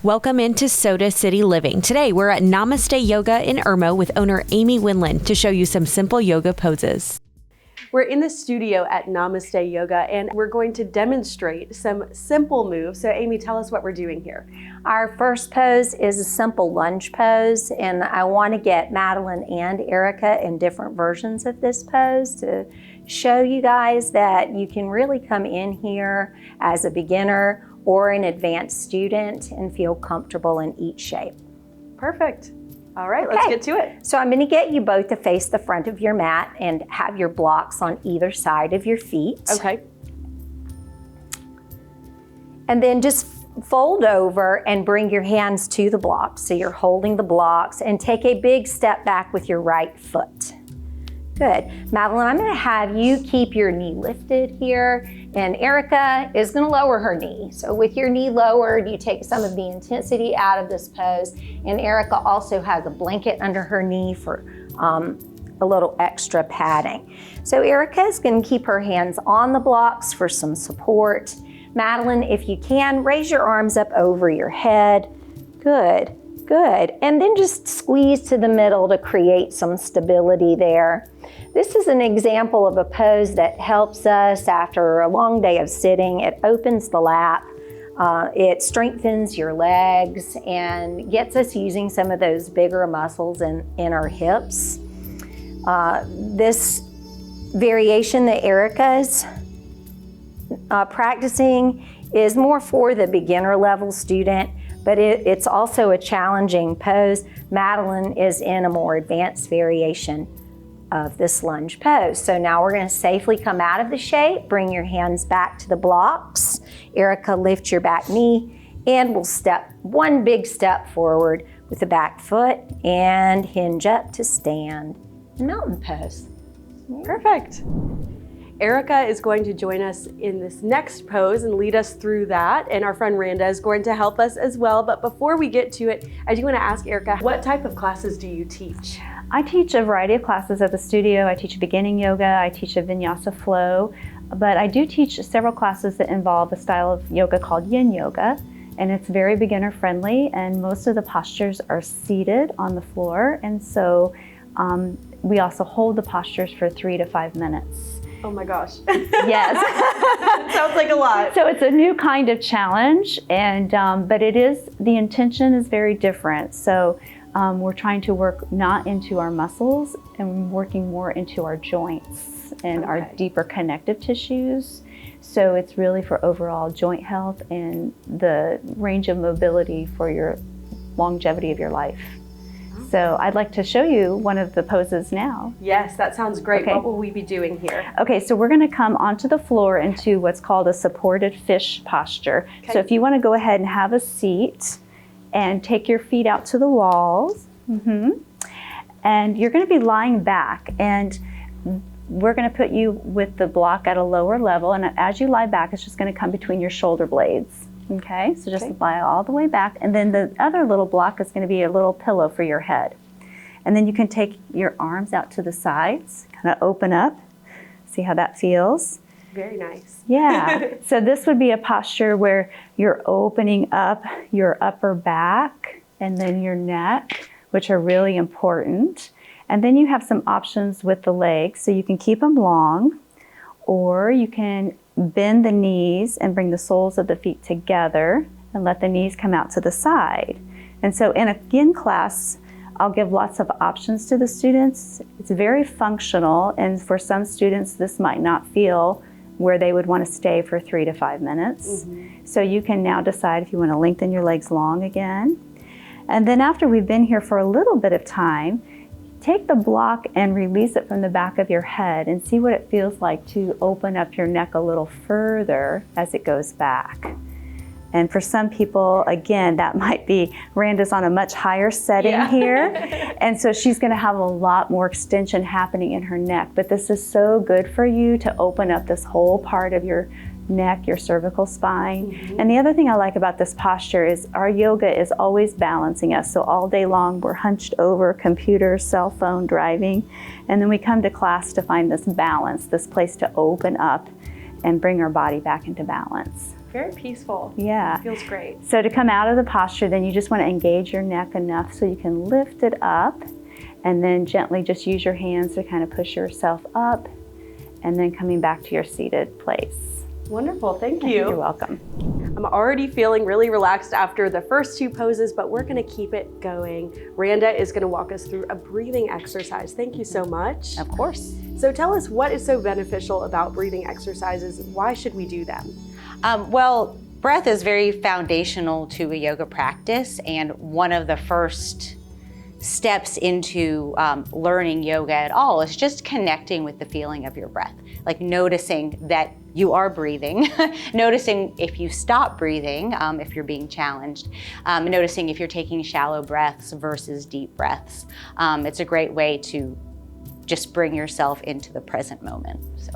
Welcome into Soda City Living. Today we're at Namaste Yoga in Irmo with owner Amy Winland to show you some simple yoga poses. We're in the studio at Namaste Yoga and we're going to demonstrate some simple moves. So Amy, tell us what we're doing here. Our first pose is a simple lunge pose, and I want to get Madeline and Erica in different versions of this pose to show you guys that you can really come in here as a beginner or an advanced student and feel comfortable in each shape. Perfect. All right, let's get to it. So I'm going to get you both to face the front of your mat and have your blocks on either side of your feet. Okay. And then just fold over and bring your hands to the blocks. So you're holding the blocks and take a big step back with your right foot. Good. Madeline, I'm going to have you keep your knee lifted here, and Erica is going to lower her knee. So with your knee lowered, you take some of the intensity out of this pose, and Erica also has a blanket under her knee for a little extra padding. So Erica is going to keep her hands on the blocks for some support. Madeline, if you can, raise your arms up over your head. Good, good. And then just squeeze to the middle to create some stability there. This is an example of a pose that helps us after a long day of sitting. It opens the lap, it strengthens your legs, and gets us using some of those bigger muscles in our hips. This variation that Erica's practicing is more for the beginner level student, but it's also a challenging pose. Madeline is in a more advanced variation of this lunge pose. So now we're going to safely come out of the shape, bring your hands back to the blocks. Erica, lift your back knee, and we'll step one big step forward with the back foot and hinge up to stand. Mountain pose. Perfect. Erica is going to join us in this next pose and lead us through that, and our friend Randa is going to help us as well. But before we get to it, I do want to ask Erica, what type of classes do you teach? I teach a variety of classes at the studio. I teach beginning yoga, I teach a vinyasa flow, but I do teach several classes that involve a style of yoga called yin yoga, and it's very beginner friendly, and most of the postures are seated on the floor, and so we also hold the postures for 3 to 5 minutes. Oh my gosh. Yes. Sounds like a lot. So it's a new kind of challenge, and but the intention is very different. So we're trying to work not into our muscles and working more into our joints and our deeper connective tissues. So it's really for overall joint health and the range of mobility for your longevity of your life. So I'd like to show you one of the poses now. Yes, that sounds great. Okay. What will we be doing here? Okay, so we're going to come onto the floor into what's called a supported fish posture. Okay. So if you want to go ahead and have a seat and take your feet out to the walls. And you're going to be lying back, and we're going to put you with the block at a lower level, and as you lie back, it's just going to come between your shoulder blades. Okay, so just lie all the way back, and then the other little block is going to be a little pillow for your head. And then you can take your arms out to the sides, kind of open up, see how that feels. Very nice. Yeah, so this would be a posture where you're opening up your upper back and then your neck, which are really important. And then you have some options with the legs, so you can keep them long, or you can bend the knees and bring the soles of the feet together and let the knees come out to the side. And so in a yin class, I'll give lots of options to the students. It's very functional, and for some students, this might not feel where they would want to stay for 3 to 5 minutes. So you can now decide if you want to lengthen your legs long again. And then after we've been here for a little bit of time, take the block and release it from the back of your head and see what it feels like to open up your neck a little further as it goes back. And for some people, again, that might be Randa's on a much higher setting here. And so she's going to have a lot more extension happening in her neck. But this is so good for you to open up this whole part of your neck, your cervical spine. And the other thing I like about this posture is our yoga is always balancing us. So all day long we're hunched over, computer, cell phone, driving. And then we come to class to find this balance, this place to open up and bring our body back into balance Very peaceful. Yeah. It feels great. So to come out of the posture, then you just want to engage your neck enough so you can lift it up, and then gently just use your hands to kind of push yourself up, and then coming back to your seated place. Wonderful, thank you. You're welcome. I'm already feeling really relaxed after the first 2 poses, but we're gonna keep it going. Randa is gonna walk us through a breathing exercise. Thank you so much. Of course. So tell us, what is so beneficial about breathing exercises? Why should we do them? Well, breath is very foundational to a yoga practice, and one of the first steps into learning yoga at all is just connecting with the feeling of your breath, like noticing that you are breathing, noticing if you stop breathing, if you're being challenged, noticing if you're taking shallow breaths versus deep breaths. It's a great way to just bring yourself into the present moment. So.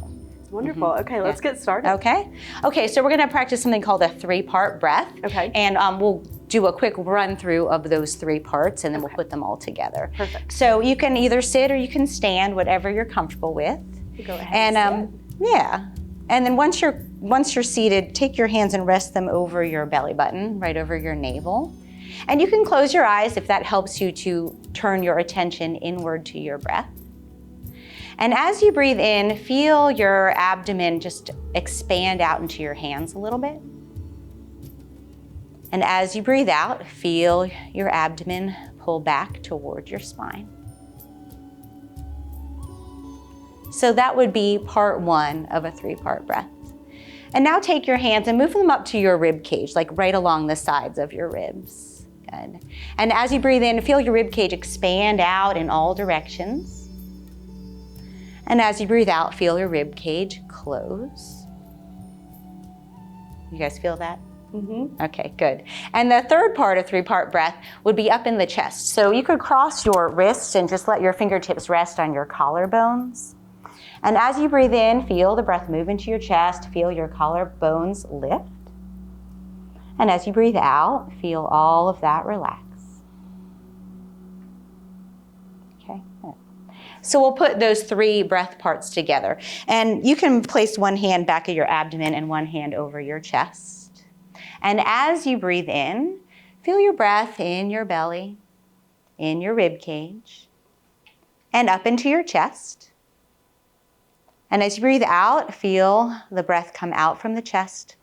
Wonderful. Okay, let's get started. Okay, so we're gonna practice something called a 3-part breath. Okay. And we'll do a quick run through of those 3 parts, and then we'll put them all together. Perfect. So you can either sit or you can stand, whatever you're comfortable with. Go ahead And yeah. And then once you're seated, take your hands and rest them over your belly button, right over your navel. And you can close your eyes if that helps you to turn your attention inward to your breath. And as you breathe in, feel your abdomen just expand out into your hands a little bit. And as you breathe out, feel your abdomen pull back toward your spine. So that would be part 1 of a 3-part breath. And now take your hands and move them up to your rib cage, like right along the sides of your ribs. Good. And as you breathe in, feel your rib cage expand out in all directions. And as you breathe out, feel your rib cage close. You guys feel that? Mm-hmm. Okay, good. And the 3rd part of 3-part breath would be up in the chest. So you could cross your wrists and just let your fingertips rest on your collarbones. And as you breathe in, feel the breath move into your chest, feel your collarbones lift. And as you breathe out, feel all of that relax. Okay, good. So we'll put those 3 breath parts together. And you can place one hand back at your abdomen and one hand over your chest. And as you breathe in, feel your breath in your belly, in your rib cage, and up into your chest. And as you breathe out, feel the breath come out from the chest,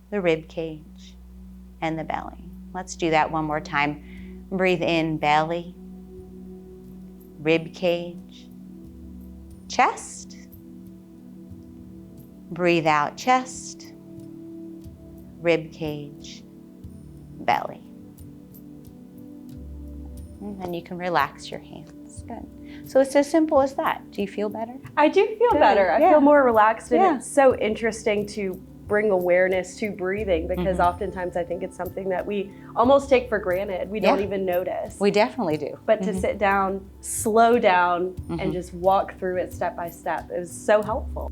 the rib cage, and the belly. Let's do that one more time. Breathe in, belly, rib cage, chest. Breathe out, chest, rib cage, belly. And then you can relax your hands. Good. So it's as simple as that. Do you feel better? I do feel better. I feel more relaxed, and Yeah. it's so interesting to bring awareness to breathing, because oftentimes I think it's something that we almost take for granted. We don't even notice. We definitely do. But to sit down, slow down, and just walk through it step by step is so helpful.